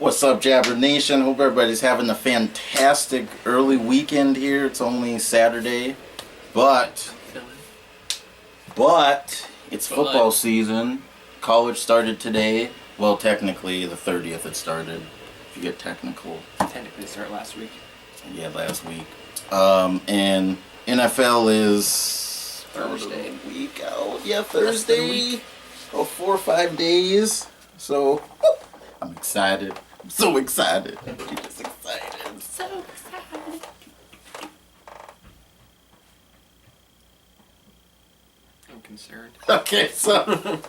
What's up, Jabber Nation? Hope everybody's having a fantastic early weekend here. It's only Saturday, but it's football season. College started today. Well, technically the 30th it started. If you get technical. Technically it started last week. Yeah, last week. And NFL is Thursday. A week out. Yeah, Thursday. Oh, 4 or 5 days. So I'm excited. I'm so excited. I'm just excited. So excited. I'm concerned. Okay, so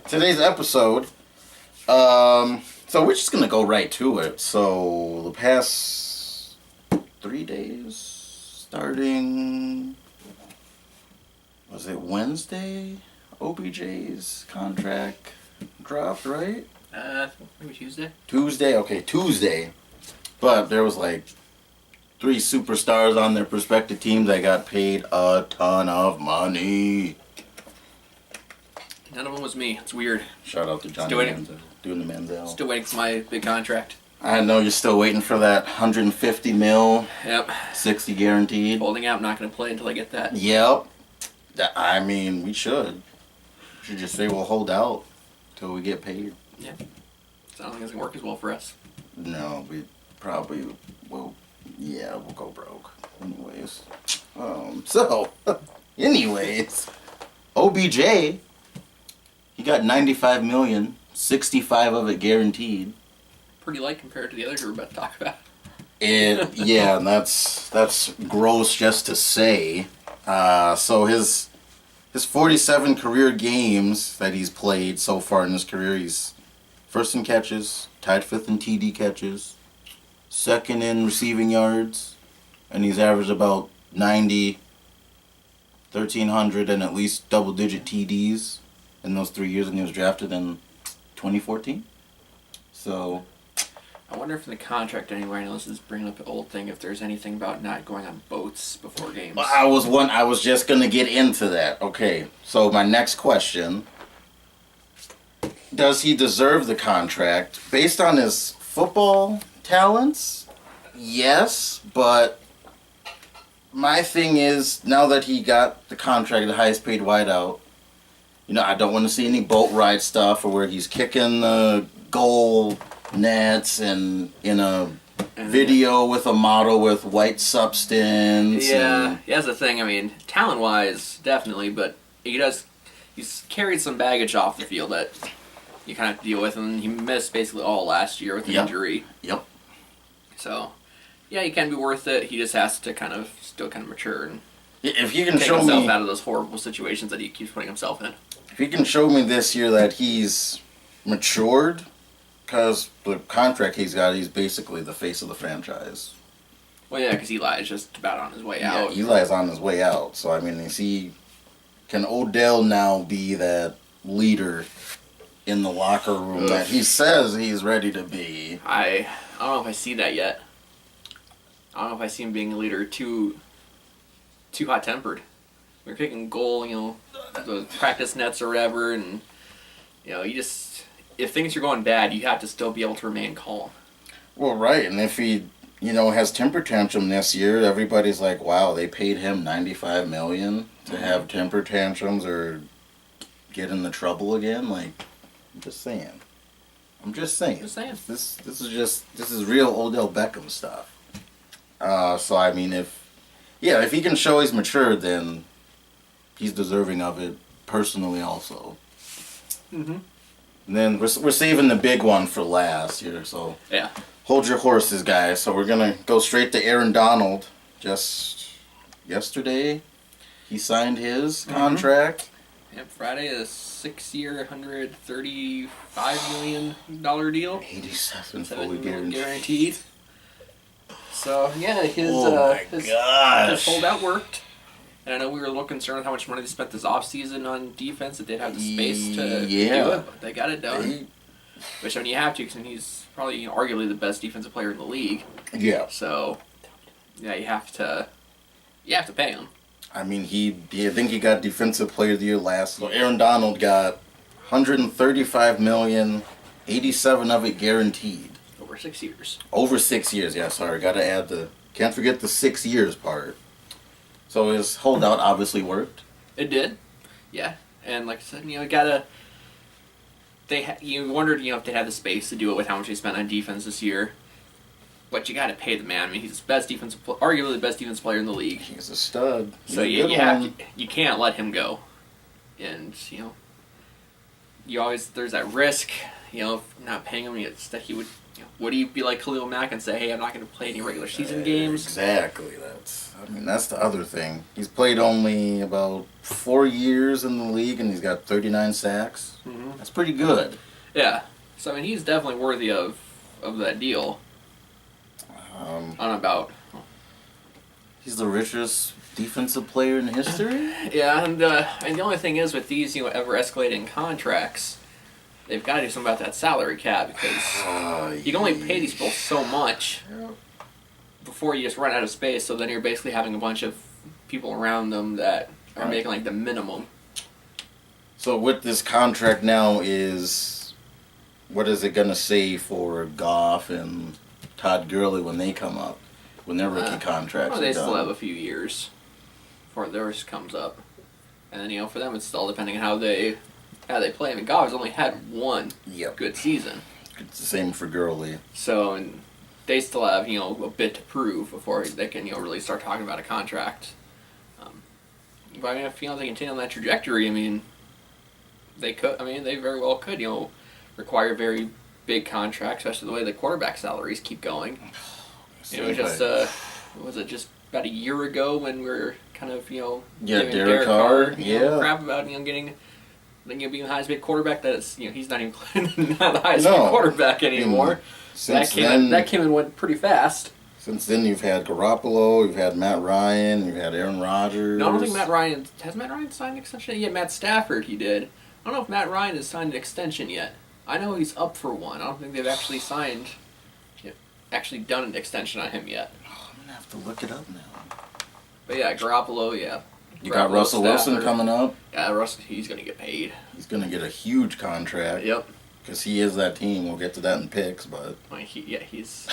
today's episode. So we're just gonna go right to it. So the past 3 days, starting, was it Wednesday? OBJ's contract dropped, right? Maybe Tuesday. Tuesday. But there was like 3 superstars on their prospective teams that got paid a ton of money. None of them was me. It's weird. Shout out to Johnny Manziel, doing the Manziel. Still waiting for my big contract. I know you're still waiting for that 150 mil, Yep. 60 guaranteed. Holding out. I'm not going to play until I get that. Yep. I mean, we should. We should just say we'll hold out till we get paid. Yeah. So I don't think it's going to work as well for us. No, we probably will. Yeah, we'll go broke. Anyways. Anyways, OBJ, he got 95 million, 65 of it guaranteed. Pretty light compared to the others we're about to talk about. Yeah, and that's gross just to say. So his 47 career games that he's played so far in his career, he's first in catches, tied 5th in TD catches, 2nd in receiving yards, and he's averaged about 90, 1,300, and at least double-digit TDs in those 3 years when he was drafted in 2014. So I wonder if in the contract anywhere, I know this is bringing up an old thing, if there's anything about not going on boats before games. I was just gonna get into that. Okay, so my next question: does he deserve the contract based on his football talents? Yes, but my thing is, now that he got the contract, the highest paid wideout, I don't want to see any boat ride stuff or where he's kicking the goal nets and in a video with a model with white substance. Yeah, that's the thing. I mean, talent-wise, definitely, but he's carried some baggage off the field that you kind of have to deal with, and he missed basically all last year with an injury. Yep. So, yeah, he can be worth it. He just has to still mature and if you can take show himself me out of those horrible situations that he keeps putting himself in. If you can show me this year that he's matured, because the contract he's got, he's basically the face of the franchise. Well, yeah, because Eli's just about on his way out. Yeah, Eli's on his way out. So, I mean, can Odell now be that leader in the locker room that he says he's ready to be? I don't know if I see that yet. I don't know if I see him being a leader too hot-tempered. We're kicking goal, the practice nets or whatever, and, if things are going bad, you have to still be able to remain calm. Well, right, and if he, has temper tantrum this year, everybody's like, wow, they paid him $95 million to have temper tantrums or get in the trouble again. Like, I'm just saying. This is real Odell Beckham stuff. So I mean, if he can show he's matured, then he's deserving of it personally also. Mm-hmm. And then we're saving the big one for last here, so yeah. Hold your horses, guys. So we're gonna go straight to Aaron Donald. Just yesterday, he signed his contract. Yep, Friday, a 6-year, $135 million deal. 87 $7 fully million guaranteed. guaranteed. So yeah, his holdout worked. And I know we were a little concerned with how much money they spent this offseason on defense, that they'd have the space to do it, but they got it done. Which, I mean, you have to, because he's probably arguably the best defensive player in the league. Yeah. So, yeah, you have to pay him. I mean, I think he got Defensive Player of the Year last. So Aaron Donald got $135 million 87 of it guaranteed. Over 6 years. Over 6 years, yeah, sorry. Gotta add can't forget the 6 years part. So his holdout obviously worked. It did. Yeah. And like I said, you wondered, if they had the space to do it with how much they spent on defense this year. But you got to pay the man. I mean, he's arguably the best defensive player in the league. He's a stud. So you can't let him go. And you always there's that risk. Of not paying him. It's that he would. Would he be like Khalil Mack and say, "Hey, I'm not going to play any regular season games"? Exactly. That's the other thing. He's played only about 4 years in the league, and he's got 39 sacks. Mm-hmm. That's pretty good. Yeah. So he's definitely worthy of that deal. He's the richest defensive player in history. Yeah, and the only thing is with these ever escalating contracts, they've got to do something about that salary cap because you can only pay these people so much before you just run out of space. So then you're basically having a bunch of people around them that are making like the minimum. So with this contract now what is it gonna say for Goff and Todd Gurley when they come up, when their rookie contracts are they done? Still have a few years before theirs comes up, and then for them it's all depending on how they play. I mean, Goff has only had one good season. It's the same for Gurley. So and they still have a bit to prove before they can really start talking about a contract. But if they continue on that trajectory, they could. They very well could. Require very big contracts, especially the way the quarterback salaries keep going. Was it just about a year ago when we were kind of giving Derek Carr crap about getting being the highest paid quarterback? That is he's not even not the highest paid quarterback anymore. That came and went pretty fast. Since then, you've had Garoppolo, you've had Matt Ryan, you've had Aaron Rodgers. No, I don't think Matt Ryan signed an extension yet. Matt Stafford, he did. I don't know if Matt Ryan has signed an extension yet. I know he's up for one. I don't think they've actually done an extension on him yet. I'm gonna have to look it up now. But yeah, Garoppolo, yeah. You got Russell Wilson coming up. Yeah, Russell, he's gonna get paid. He's gonna get a huge contract. Yep. Because he is that team. We'll get to that in picks, but he's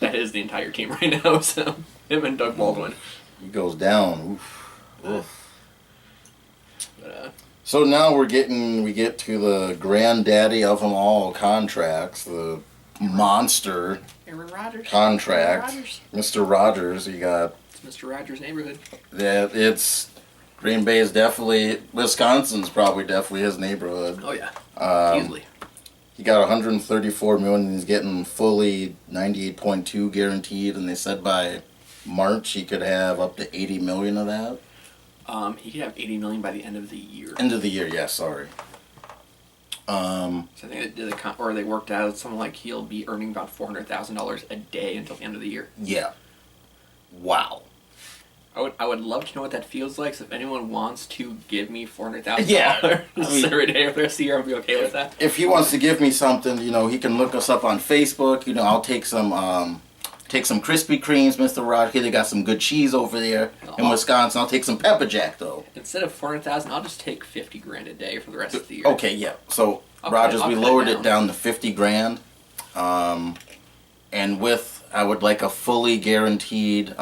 that is the entire team right now. So him and Doug Baldwin. He goes down. Oof. But, so now we get to the granddaddy of them all contracts, the monster Aaron Rodgers contract, Mr. Rodgers. You got it's Mr. Rodgers' neighborhood. Yeah, it's Green Bay is Wisconsin's probably definitely his neighborhood. Oh yeah, easily. He got $134 million. And he's getting fully 98.2 guaranteed, and they said by March he could have up to $80 million of that. He could have $80 million by the end of the year. End of the year, yeah. Sorry. So I think they worked out something like he'll be earning about $400,000 a day until the end of the year. Yeah. Wow. I would love to know what that feels like. So if anyone wants to give me $400,000 every day for the rest of the year, I'll be okay with that. If he wants to give me something, he can look us up on Facebook. I'll take some Krispy Kremes, Mr. Rodgers. They got some good cheese over there in Wisconsin. I'll take some Pepper Jack though. Instead of $400,000, I'll just take $50,000 a day for the rest of the year. Okay, yeah. So Rodgers, we lowered it down to $50,000, and I would like a fully guaranteed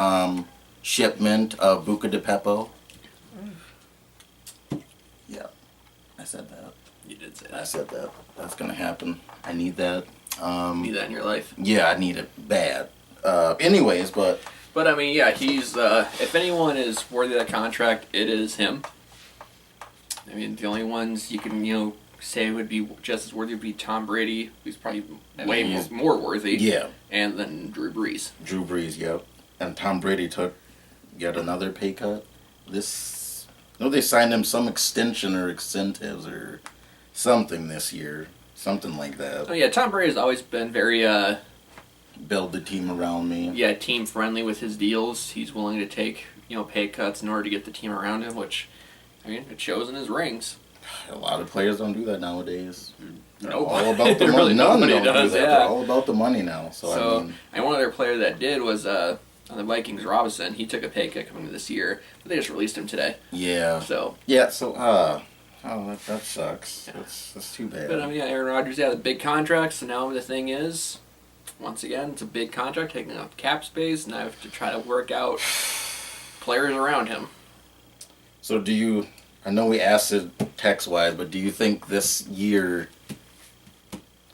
shipment of Buca de Beppo. Yeah, I said that. You did say that. I said that. That's gonna happen. I need that. Need that in your life. Yeah, I need it bad. Anyways, but he's if anyone is worthy of that contract, it is him. The only ones you can say would be just as worthy would be Tom Brady, who's probably way more worthy. Yeah. And then Drew Brees. Yep. And Tom Brady took yet another pay cut. They signed him some extension or incentives or something this year. Something like that. Oh yeah, Tom Brady's always been very build the team around me. Yeah, team friendly with his deals. He's willing to take, pay cuts in order to get the team around him, which it shows in his rings. A lot of players don't do that nowadays. They're Nope. all about the money. Really, None nobody don't does, do that. yeah. They're all about the money now. So and one other player that did was on the Vikings, Robinson. He took a pay cut coming into this year, but they just released him today. Yeah. So Oh, that sucks. Yeah. That's too bad. But Aaron Rodgers had a big contract, so now the thing is, once again, it's a big contract taking up cap space, and I have to try to work out players around him. So I know we asked it text-wise, but do you think this year,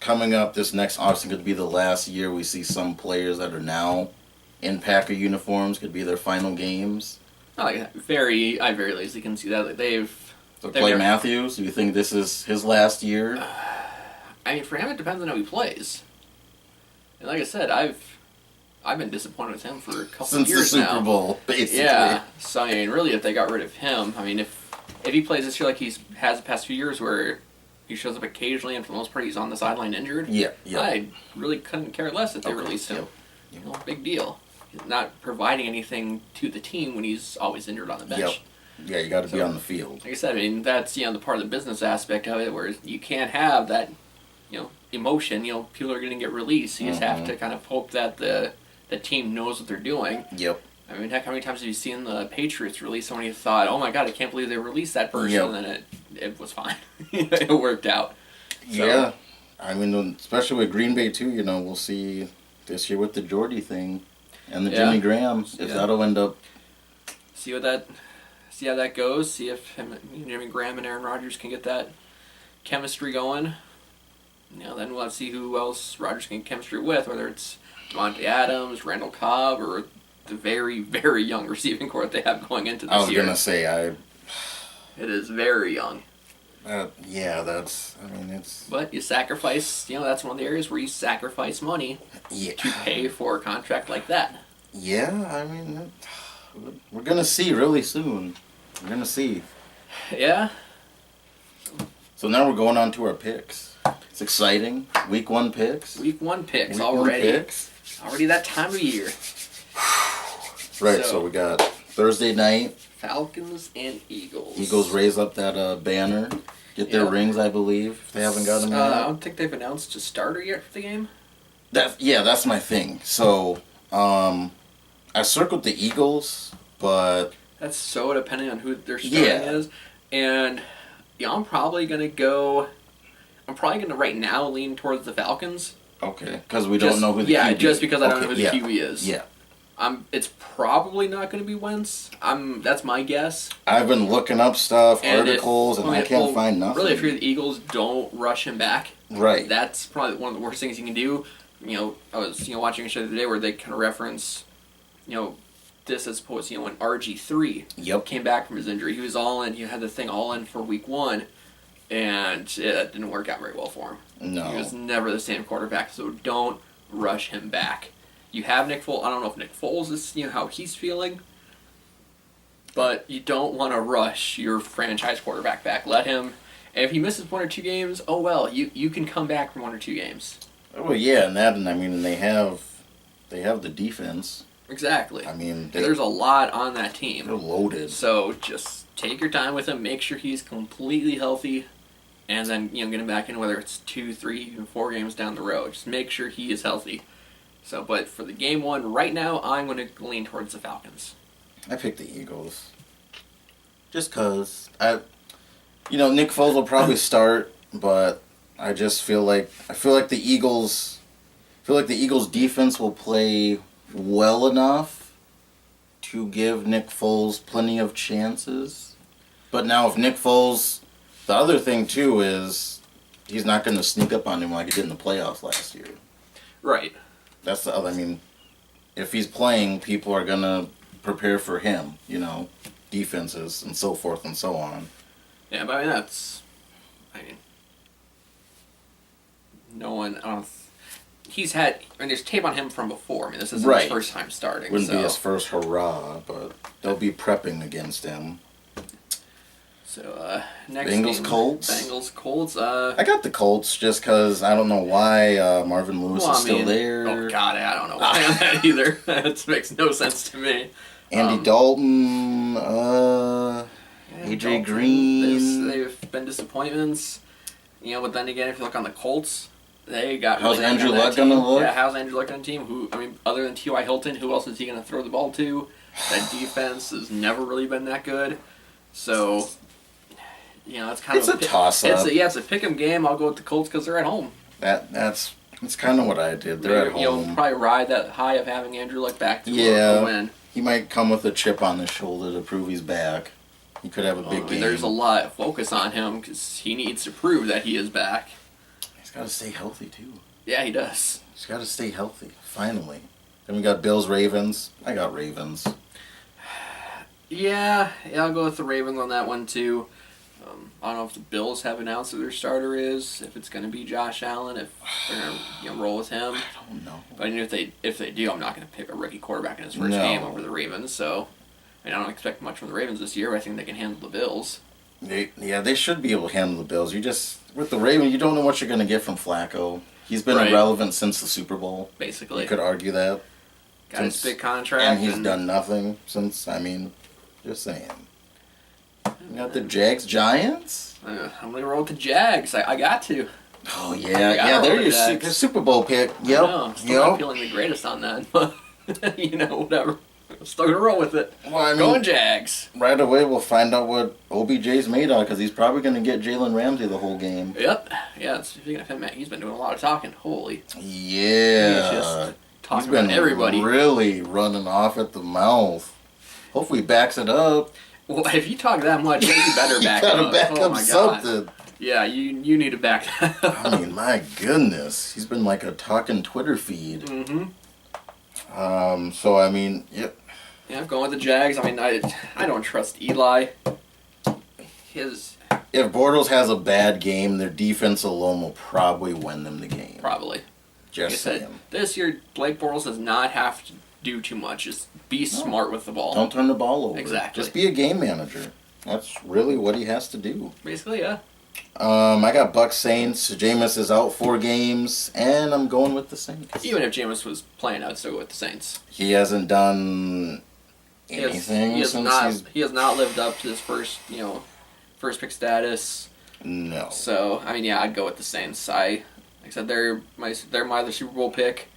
coming up this next offseason, could be the last year we see some players that are now in Packer uniforms, could be their final games? I very easily can see that. Clay Matthews, do you think this is his last year? For him, it depends on how he plays. And like I said, I've been disappointed with him for a couple of years now. Since the Super Bowl, basically. Yeah. So really, if they got rid of him, if he plays this year like he has the past few years, where he shows up occasionally and for the most part he's on the sideline injured, I really couldn't care less if they released him. Yep. Big deal. He's not providing anything to the team when he's always injured on the bench. Yep. Yeah, you got to be on the field. Like I said, that's the part of the business aspect of it, where you can't have that, emotion. People are going to get released. You just have to kind of hope that the team knows what they're doing. Yep. Heck, how many times have you seen the Patriots release someone you thought, oh my God, I can't believe they released that person, and then it was fine. It worked out. So, yeah. Especially with Green Bay too, we'll see this year with the Jordy thing and the Jimmy Graham, if that'll end up. See how that goes. See if Jimmy Graham and Aaron Rodgers can get that chemistry going. Then we'll have to see who else Rodgers can get chemistry with, whether it's Devontae Adams, Randall Cobb, or the very, very young receiving corps they have going into this year. I was going to say, It is very young. It's... But you sacrifice, that's one of the areas where you sacrifice money to pay for a contract like that. Yeah, we're going to see really soon. We're going to see. Yeah. So now we're going on to our picks. It's exciting. Week 1 picks. Week 1 picks already. Already that time of year. Right, so we got Thursday night. Falcons and Eagles. Eagles raise up that banner. Get their rings, I believe, if they haven't got them yet. I don't think they've announced a starter yet for the game. That's my thing. So, I circled the Eagles, but... That's so depending on who their starting is. And, I'm probably going to right now lean towards the Falcons. Okay, because we don't know who the QB is. Yeah, just because I don't know who the QB is. Yeah. It's probably not going to be Wentz. That's my guess. I've been looking up stuff, articles, and I can't find nothing. Really, if you're the Eagles, don't rush him back. Right. That's probably one of the worst things you can do. I was watching a show today where they kind of reference, this as opposed to when RG3 came back from his injury. He was all in. He had the thing all in for week 1, and it didn't work out very well for him. No. He was never the same quarterback, so don't rush him back. You have Nick Foles. I don't know if Nick Foles is, how he's feeling, but you don't want to rush your franchise quarterback back. Let him. And if he misses 1 or 2 games, oh well, you can come back from 1 or 2 games. Oh yeah, and they have the defense. Exactly. There's a lot on that team. They're loaded. So just take your time with him. Make sure he's completely healthy, and then get him back in, whether it's 2, 3, even 4 games down the road. Just make sure he is healthy. So, but for the game 1 right now, I'm going to lean towards the Falcons. I picked the Eagles. Just because Nick Foles will probably start, but I just feel like the Eagles defense will play well enough to give Nick Foles plenty of chances. But now if Nick Foles, the other thing too is he's not going to sneak up on him like he did in the playoffs last year. Right. That's the other. If he's playing, people are going to prepare for him, defenses and so forth and so on. Yeah, but no one, he's had, there's tape on him from before. This isn't his first time starting. Wouldn't be his first hurrah, but they'll be prepping against him. So, next Bengals, game, Colts. Bengals, Colts. I got the Colts just because I don't know why Marvin Lewis is still there. Oh, God, I don't know why on that either. That makes no sense to me. Andy Dalton, AJ Green. They've been disappointments. But then again, if you look on the Colts, they got how's Andrew Luck going to look? Yeah, how's Andrew Luck on the team? Other than T.Y. Hilton, who else is he going to throw the ball to? That defense has never really been that good. So, it's kind of a toss-up. It's a pick 'em game. I'll go with the Colts because they're at home. That's kind of what I did. They're at home. Probably ride that high of having Andrew Luck back to win. He might come with a chip on his shoulder to prove he's back. He could have a big game. There's a lot of focus on him because he needs to prove that he is back. He's got to stay healthy, too. Yeah, he does. He's got to stay healthy, finally. Then we got Bills, Ravens. I got Ravens. Yeah, I'll go with the Ravens on that one, too. I don't know if the Bills have announced who their starter is, if it's going to be Josh Allen, if they're going to roll with him. I don't know. But if they do, I'm not going to pick a rookie quarterback in his first game over the Ravens. So, I don't expect much from the Ravens this year. But I think they can handle the Bills. They should be able to handle the Bills. With the Ravens, you don't know what you're going to get from Flacco. He's been irrelevant since the Super Bowl. Basically. You could argue that. Got his big contract. And he's done nothing since, just saying. You got the Jags, Giants? I'm going to roll with the Jags. I got to. Oh, yeah. They're your Super Bowl pick. Yep. I'm still not feeling the greatest on that, but, whatever. I'm still going to roll with it. Well, going Jags. Right away, we'll find out what OBJ's made of, because he's probably going to get Jalen Ramsey the whole game. Yep. Yeah, speaking of him, he's been doing a lot of talking. Holy. Yeah. He's just talking about everybody. Really running off at the mouth. Hopefully he backs it up. Well, if you talk that much, then you better back you it gotta up. back up God. something. Yeah, you need to back that up. My goodness. He's been like a talking Twitter feed. Mm-hmm. Yep. Yeah, I'm going with the Jags. I don't trust Eli. If Bortles has a bad game, their defense alone will probably win them the game. Probably. Just saying. This year, Blake Bortles does not have to do too much. Just be smart with the ball. Don't turn the ball over. Exactly. Just be a game manager. That's really what he has to do. Basically, yeah. I got Bucs Saints. Jameis is out 4 games, and I'm going with the Saints. Even if Jameis was playing, I'd still go with the Saints. He hasn't done anything He has not lived up to his first pick status. No. So I'd go with the Saints. Like I said, they're my other Super Bowl pick.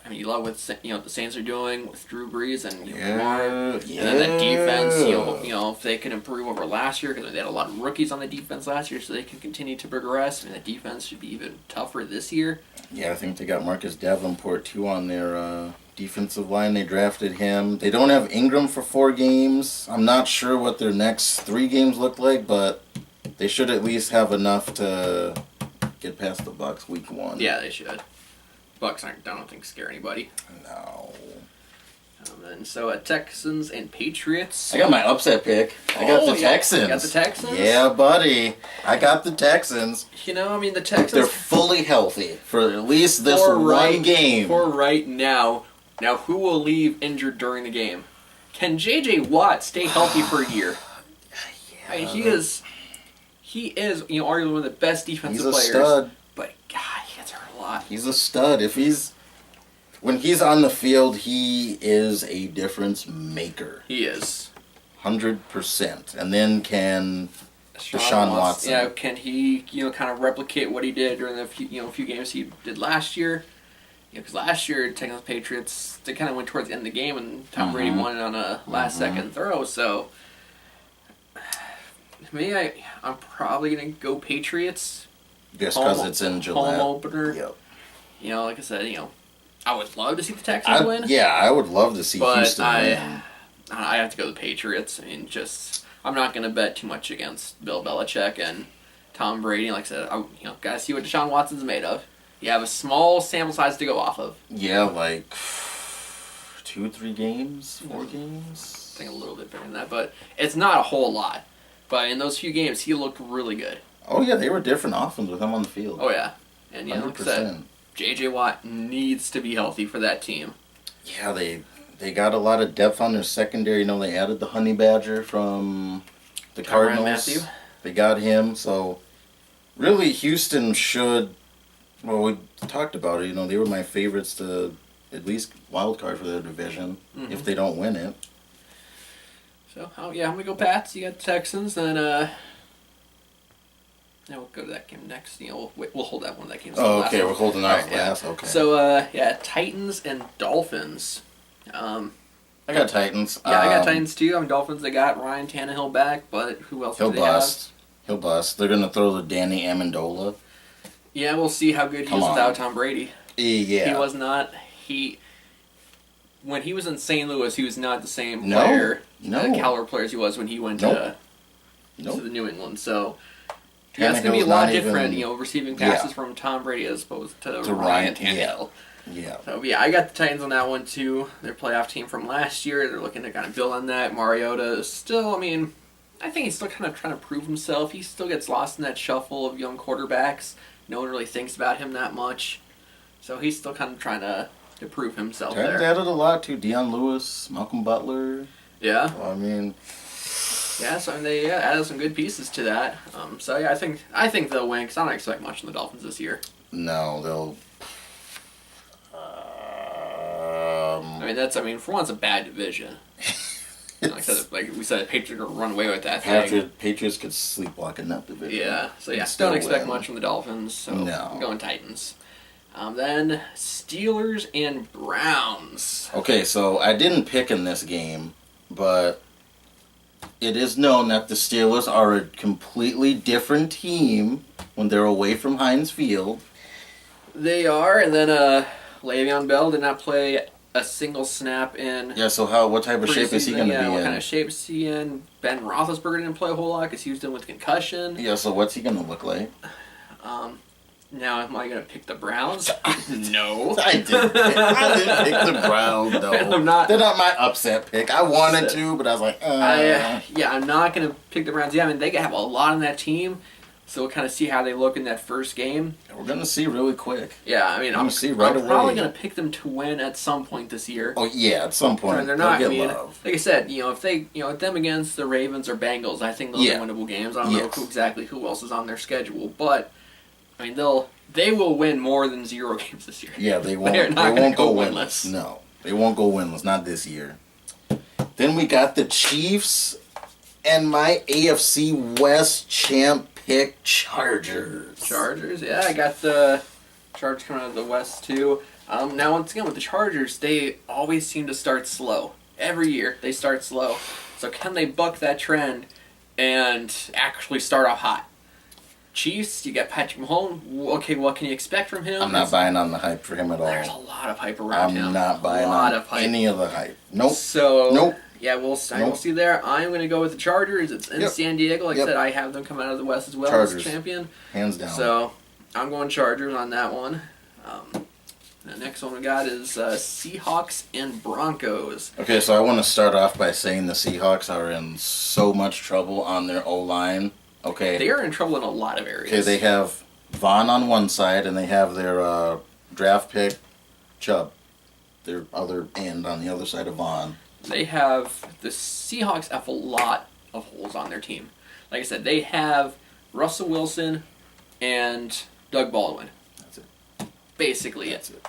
You love what the Saints are doing with Drew Brees and Lamar, and then that defense. If they can improve over last year, because they had a lot of rookies on the defense last year, so they can continue to progress. The defense should be even tougher this year. Yeah, I think they got Marcus Davenport too on their defensive line. They drafted him. They don't have Ingram for 4 games. I'm not sure what their next 3 games look like, but they should at least have enough to get past the Bucs week 1. Yeah, they should. Bucs I don't think scare anybody. No. And so Texans and Patriots. I got my upset pick. I got the Texans. You got the Texans? Yeah, buddy. I got the Texans. The Texans. They're fully healthy for at least this one game. For right now. Now, who will leave injured during the game? Can J.J. Watt stay healthy for a year? Yeah. He is arguably one of the best defensive players. He's a stud. But, God, he gets hurt a lot. He's a stud. When he's on the field, he is a difference maker. He is. 100%. And then can Deshaun Watson. Yeah, can he, kind of replicate what he did during the few games he did last year? Because last year, Texans Patriots, they kind of went towards the end of the game, and Tom Brady won it on a last-second throw. So, I'm probably going to go Patriots. Just because it's in Gillette. Home opener. Yep. Like I said, I would love to see the Texans win. Yeah, I would love to see Houston win. I have to go the Patriots. I'm not going to bet too much against Bill Belichick and Tom Brady. Like I said, got to see what Deshaun Watson's made of. You have a small sample size to go off of. Yeah, like 2-3 games, 4 games. I think a little bit better than that, but it's not a whole lot. But in those few games, he looked really good. Oh yeah, they were different offense with him on the field. Oh yeah, and 100%. Like I said, J.J. Watt needs to be healthy for that team. Yeah, they got a lot of depth on their secondary. They added the Honey Badger from the Cardinals. Matthew. They got him, so really Houston should. Well, we talked about it. They were my favorites to at least wild card for their division if they don't win it. So I'm gonna go Pats. You got the Texans, then we'll go to that game next. We'll hold that one. That game's oh, okay. We're holding ours last. Yeah. Okay. So Titans and Dolphins. I got Titans. Yeah, I got Titans too. Dolphins. They got Ryan Tannehill back, but who else do they have? He'll bust. They're gonna throw the Danny Amendola. Yeah, we'll see how good he is without Tom Brady. Yeah, he was not. When he was in St. Louis, he was not the same player, caliber player as he was when he went to the New England. So that's gonna be a lot different. Receiving passes from Tom Brady as opposed to Ryan Tannehill. Yeah. So yeah, I got the Titans on that one too. Their playoff team from last year. They're looking to kind of build on that. Mariota is still. I think he's still kind of trying to prove himself. He still gets lost in that shuffle of young quarterbacks. No one really thinks about him that much. So he's still kind of trying to prove himself there. Added a lot too. Deion Lewis, Malcolm Butler. Yeah. Yeah, so they added some good pieces to that. So yeah, I think they'll win because I don't expect much from the Dolphins this year. No, they'll. For one, it's a bad division. Like we said, the Patriots are going to run away with that thing. Patriots could sleepwalk in that division. Yeah, so yeah, don't expect much from the Dolphins, so I'm going Titans. Then Steelers and Browns. Okay, so I didn't pick in this game, but it is known that the Steelers are a completely different team when they're away from Heinz Field. They are, and then Le'Veon Bell did not play a single snap in. Yeah, so what type of shape is he going to be in? What kind of shape is he in? Ben Roethlisberger didn't play a whole lot because he was dealing with concussion. Yeah, so what's he going to look like? Now, am I going to pick the Browns? No. I didn't pick the Browns, no. They're not my upset pick. I wanted to, but I was like, I'm not going to pick the Browns. Yeah, they have a lot on that team. So we'll kind of see how they look in that first game. We're going to see really quick. Yeah, I'm probably going to pick them to win at some point this year. Oh, yeah, at some point. They're not, love. Like I said, if they, them against the Ravens or Bengals, I think those are winnable games. I don't know exactly who else is on their schedule, but, they will win more than 0 games this year. Yeah, they won't. They won't go winless. No, they won't go winless. Not this year. Then we got the Chiefs and my AFC West champ pick, Chargers. Chargers, yeah, I got the Chargers coming out of the West too. Now, once again, with the Chargers, they always seem to start slow. Every year, they start slow. So can they buck that trend and actually start off hot? Chiefs, you got Patrick Mahomes. Okay, what can you expect from him? I'm not buying on the hype for him at all. There's a lot of hype around him. I'm not buying on any of the hype. Nope. So, nope. Yeah, we'll see there. I'm going to go with the Chargers. It's in San Diego. Like I said, I have them come out of the West as well as champion. Hands down. So, I'm going Chargers on that one. The next one we got is Seahawks and Broncos. Okay, so I want to start off by saying the Seahawks are in so much trouble on their O-line. Okay. They are in trouble in a lot of areas. Okay, they have Vaughn on one side, and they have their draft pick, Chubb, their other end on the other side of Vaughn. The Seahawks have a lot of holes on their team. Like I said, they have Russell Wilson and Doug Baldwin. That's it. Basically That's it.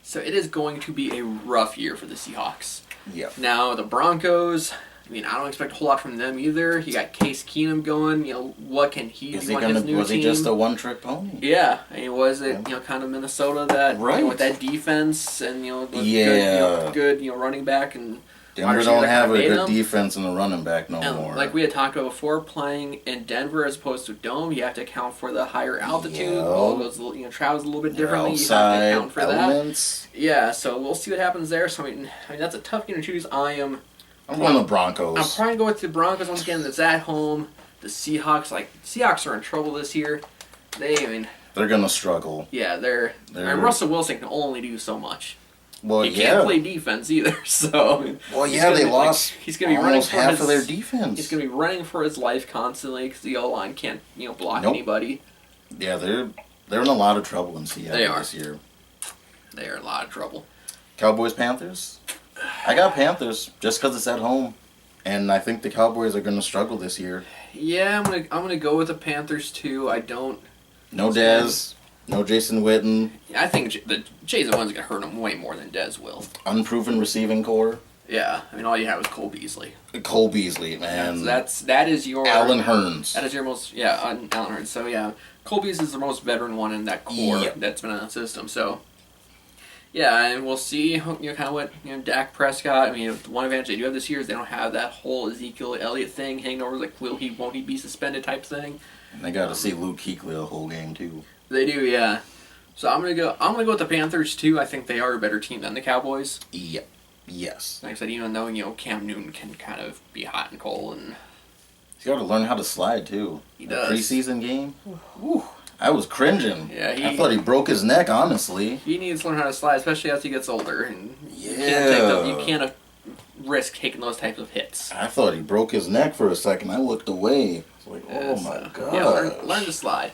So it is going to be a rough year for the Seahawks. Yeah. Now, the Broncos, I don't expect a whole lot from them either. You got Case Keenum going. What can he do on his new team? Was he just a one-trick pony? Yeah. Was it, kind of Minnesota that, with that defense and, good, running back and Denver don't have a good defense and a running back no more. Like we had talked about before, playing in Denver as opposed to Dome, you have to account for the higher altitude. All goes, travels a little bit differently. You have to account for elements. That. Yeah, so we'll see what happens there. So that's a tough game to choose. I'm going the Broncos. I'm probably going with the Broncos once again. That's at home. The Seahawks, Seahawks are in trouble this year. They're gonna struggle. Yeah, Russell Wilson can only do so much. Well, he can't play defense either, so... Well, they lost he's gonna be almost running half of their defense. He's going to be running for his life constantly because the O-line can't, block anybody. Yeah, they're in a lot of trouble in Seattle this year. They are in a lot of trouble. Cowboys, Panthers? I got Panthers just because it's at home, and I think the Cowboys are going to struggle this year. Yeah, I'm gonna go with the Panthers too. No Dez. No Jason Witten. Yeah, I think the Jason Witten's going to hurt him way more than Dez will. Unproven receiving core. Yeah, all you have is Cole Beasley. Cole Beasley, man. That is your... Allen Hurns. That is your most... Yeah, Allen Hurns. So, yeah, Cole Beasley is the most veteran one in that core that's been in the system. So, Yeah, and we'll see, kind of what, Dak Prescott, I mean, one advantage they do have this year is they don't have that whole Ezekiel Elliott thing hanging over, like, won't he be suspended type thing. And they got to see Luke Kuechly the whole game, too. They do, yeah. So I'm gonna go with the Panthers, too. I think they are a better team than the Cowboys. Yeah. Yes. Like I said, even though, Cam Newton can kind of be hot and cold, and he's got to learn how to slide, too. He does. Preseason game? Whew. I was cringing. Yeah, I thought he broke his neck, honestly. He needs to learn how to slide, especially as he gets older. And yeah. You can't risk taking those types of hits. I thought he broke his neck for a second. I looked away. I was like, oh my god. Yeah, learn to slide.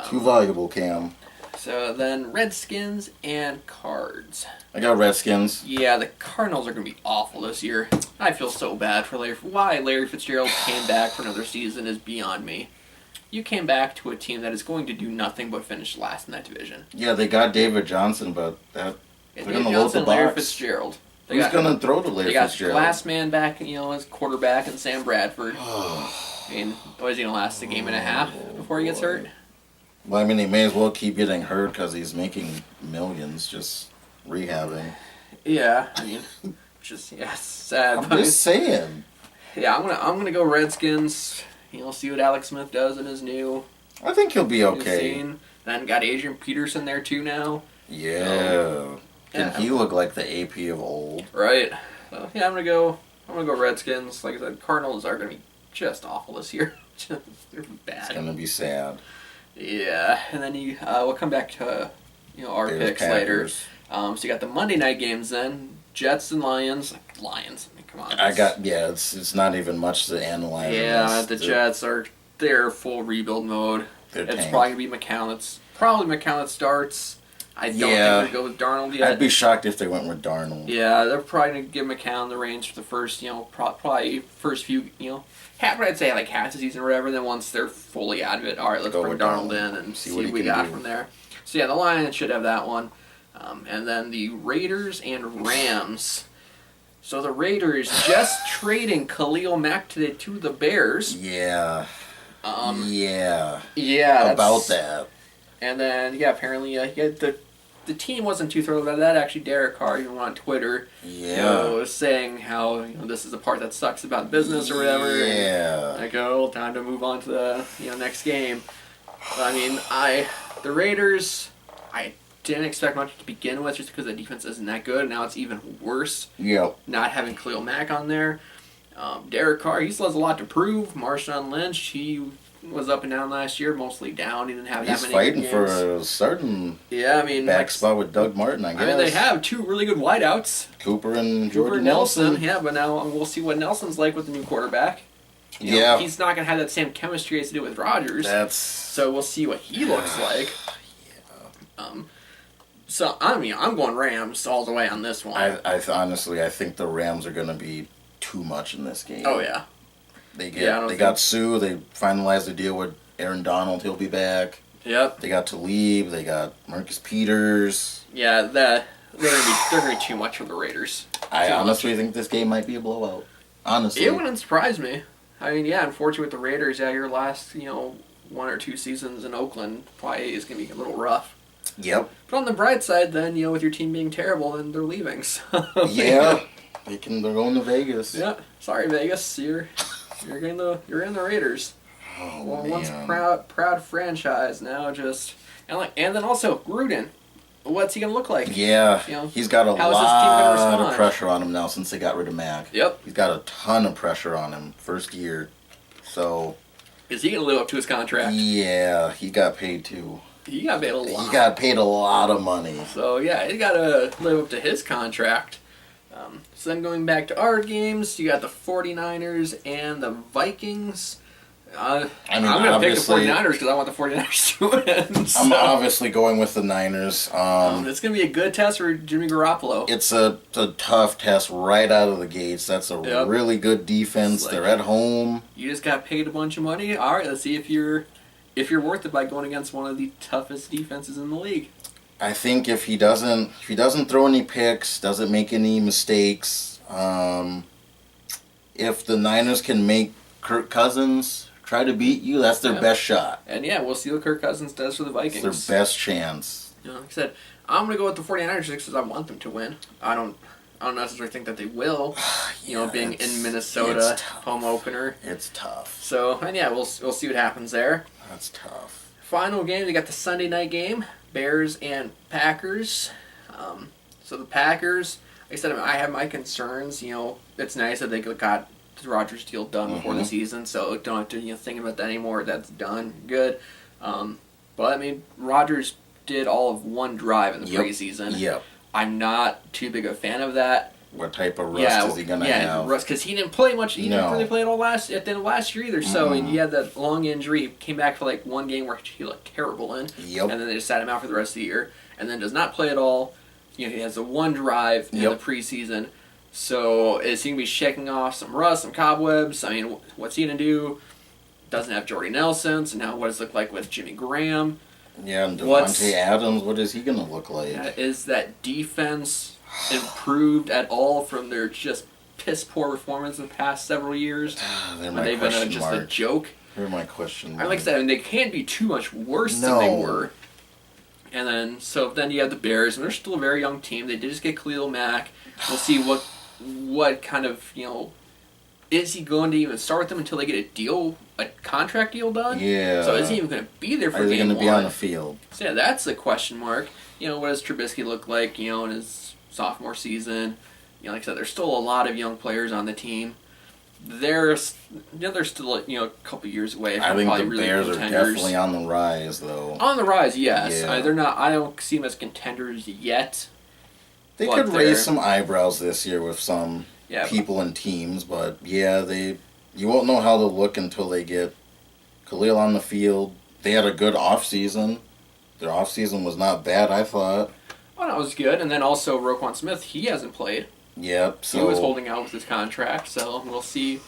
Too valuable, Cam. So then Redskins and Cards. I got Redskins. Yeah, the Cardinals are going to be awful this year. I feel so bad for Larry. Why Larry Fitzgerald came back for another season is beyond me. You came back to a team that is going to do nothing but finish last in that division. Yeah, they got David Johnson, but they're going to load the box. Larry Fitzgerald. Who's going to throw to Larry Fitzgerald? They got Glassman back, as quarterback, and Sam Bradford. I mean, is he going to last a game and a half before he gets hurt? Well, I mean, he may as well keep getting hurt because he's making millions just rehabbing. Yeah, I mean, sad. I'm just saying. Yeah, I'm gonna go Redskins. See what Alex Smith does in his new. I think he'll be okay. Scene. Then got Adrian Peterson there too now. Yeah. Can he look like the AP of old? Right. So, yeah, I'm gonna go Redskins. Like I said, Cardinals are gonna be just awful this year. They're bad. It's gonna be sad. Yeah, and then we'll come back to our picks later. So you got the Monday night games then. Jets and Lions. Lions. I mean, come on. It's not even much to analyze. Yeah, the Jets they're full rebuild mode. It's probably gonna be McCown. It's probably McCown that starts. I don't think they'll go with Darnold yet. I'd be shocked if they went with Darnold. Yeah, they're probably gonna give McCown the reins for the first, probably first few, I'd say like half the season or whatever. Then once they're fully out of it, all right, let's bring Darnold in and see what we got from there. So yeah, the Lions should have that one. And then the Raiders and Rams. So the Raiders just trading Khalil Mack today to the Bears. Yeah. Yeah. About that. And then apparently the team wasn't too thrilled about that. Actually, Derek Carr even went on Twitter. Was saying how this is the part that sucks about business or whatever. Yeah. And time to move on to the next game. I mean, the Raiders, I didn't expect much to begin with just because the defense isn't that good. Now it's even worse. Yep. Not having Khalil Mack on there. Derek Carr, he still has a lot to prove. Marshawn Lynch, he was up and down last year, mostly down. He didn't have that many games. He's fighting for a certain back spot with Doug Martin, I guess. I mean, they have two really good wideouts. Cooper and Jordan Nelson. Yeah, but now we'll see what Nelson's like with the new quarterback. He's not going to have that same chemistry as to do with Rodgers. So we'll see what he looks like. So, I mean, I'm going Rams all the way on this one. I honestly, I think the Rams are going to be too much in this game. Oh, yeah. They got Sue. They finalized the deal with Aaron Donald. He'll be back. Yep. They got Talib. They got Marcus Peters. Yeah, they're gonna be too much for the Raiders. I honestly think this game might be a blowout. Honestly, it wouldn't surprise me. I mean, unfortunately with the Raiders, your last 1 or 2 seasons in Oakland probably is gonna be a little rough. Yep. But on the bright side, then with your team being terrible, then they're leaving. So yeah, they're going to Vegas. Yeah. Sorry, Vegas. You're in the Raiders. Oh, once proud franchise, now just and then also Gruden. What's he gonna look like? Yeah, he's got a lot of pressure on him now since they got rid of Mack. Yep, he's got a ton of pressure on him first year. So is he gonna live up to his contract? Yeah, he got paid too. He got paid a lot. He got paid a lot of money. So yeah, he got to live up to his contract. So then going back to our games, you got the 49ers and the Vikings. I'm going to pick the 49ers because I want the 49ers to win. So. I'm obviously going with the Niners. It's going to be a good test for Jimmy Garoppolo. It's a tough test right out of the gates. That's a really good defense. They're at home. You just got paid a bunch of money. All right, let's see if you're worth it by going against one of the toughest defenses in the league. I think if he doesn't throw any picks, doesn't make any mistakes, if the Niners can make Kirk Cousins try to beat you, that's their best shot. And we'll see what Kirk Cousins does for the Vikings. It's their best chance. Like I said, I'm going to go with the 49ers just because I want them to win. I don't necessarily think that they will. Being in Minnesota, home opener. It's tough. So, and yeah, we'll see what happens there. That's tough. Final game, we got the Sunday night game, Bears and Packers. So the Packers, like I said, I have my concerns. It's nice that they got the Rodgers deal done before the season, so don't have to think about that anymore. That's done. Good. But, I mean, Rodgers did all of one drive in the preseason. Yep. I'm not too big a fan of that. What type of rust is he going to have? Yeah, rust, because he didn't play much. He didn't really play at all at the end of last year either. So he had that long injury. He came back for one game where he looked terrible in. Yep. And then they just sat him out for the rest of the year. And then does not play at all. He has the one drive in the preseason. So is he going to be shaking off some rust, some cobwebs? I mean, what's he going to do? Doesn't have Jordy Nelson, so now what does it look like with Jimmy Graham? Yeah, and Devontae Adams, what is he going to look like? Is that defense improved at all from their just piss-poor performance in the past several years? They've been just a joke. They're my question mark. Like I said, they can't be too much worse than they were. And then you have the Bears, and they're still a very young team. They did just get Khalil Mack. We'll see what kind of, is he going to even start with them until they get a contract deal done? Yeah. So is he even going to be there for game one? Is he going to be on the field? So yeah, that's the question mark. What does Trubisky look like, in his sophomore season? Like I said, there's still a lot of young players on the team. They're still a couple years away. I think the Bears are definitely on the rise, though. On the rise, yes. Yeah. They're not. I don't see them as contenders yet. They could raise some eyebrows this year with some people and teams, but you won't know how they'll look until they get Khalil on the field. They had a good offseason. Their offseason was not bad, I thought. Oh, that was good. And then also Roquan Smith, he hasn't played. Yep. So he was holding out with his contract, so we'll see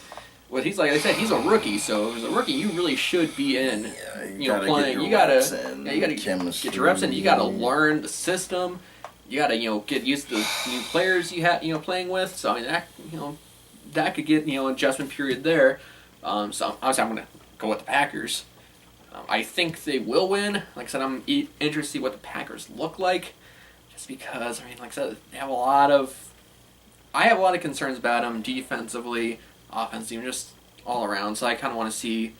what he's like. Like I said, he's a rookie, so as a rookie, you really should be in. Playing. You gotta get your reps in. You gotta learn the system. You gotta get used to the new players you have playing with. So I mean that could get adjustment period there. So obviously I'm gonna go with the Packers. I think they will win. Like I said, I'm interested to see what the Packers look like, just because like I said, they have a lot of. I have a lot of concerns about them defensively, offensively, just all around. So I kind of want to see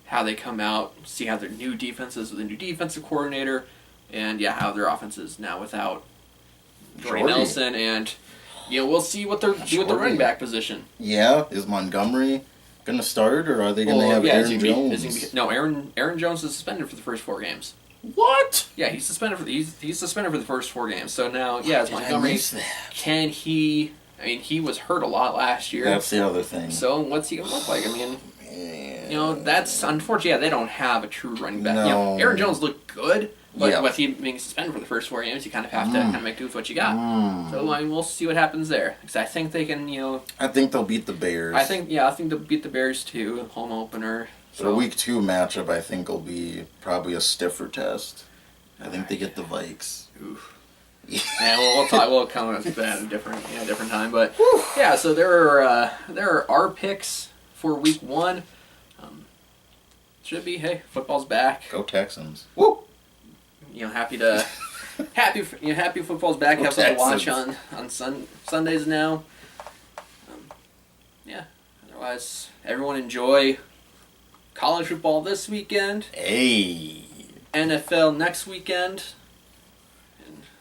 how they come out, see how their new defense is with a new defensive coordinator, and how their offense is now without Jordy Nelson, and we'll see what they're do with the running back position. Yeah, is Montgomery gonna start, or are they gonna have Aaron Jones? No, Aaron Jones is suspended for the first 4 games. What? Yeah, he's suspended for he's suspended for the first 4 games. So now, is Montgomery? Can he? I mean, he was hurt a lot last year. That's the other thing. So what's he gonna look like? I mean, that's unfortunate. Yeah, they don't have a true running back. No. Aaron Jones looked good, but with him being suspended for the first 4 games, you kind of have to kind of make do with what you got. So I mean, we'll see what happens there. Because I think they can. I think they'll beat the Bears. I think they'll beat the Bears too. Home opener. So the Week 2 matchup, I think, will be probably a stiffer test. I think they get the Vikes. Oof. Yeah, we'll come at that at a different time. But so there are our picks for Week 1. Should be football's back. Go Texans. Woo! Happy football's back. Have something to watch on Sundays now. Otherwise, everyone enjoy college football this weekend. Hey. NFL next weekend.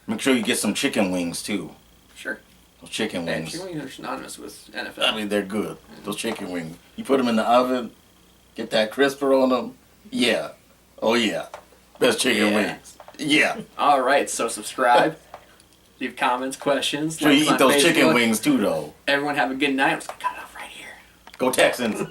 Make sure you get some chicken wings, too. Sure. Those chicken wings. Chicken wings are synonymous with NFL. I mean, they're good. Those chicken wings. You put them in the oven, get that crisper on them. Yeah. Oh, yeah. Best chicken wings. Yeah. All right, so subscribe. Leave comments, questions. Sure you eat those chicken wings, too, though. Everyone have a good night. I'm just going to cut it off right here. Go Texans.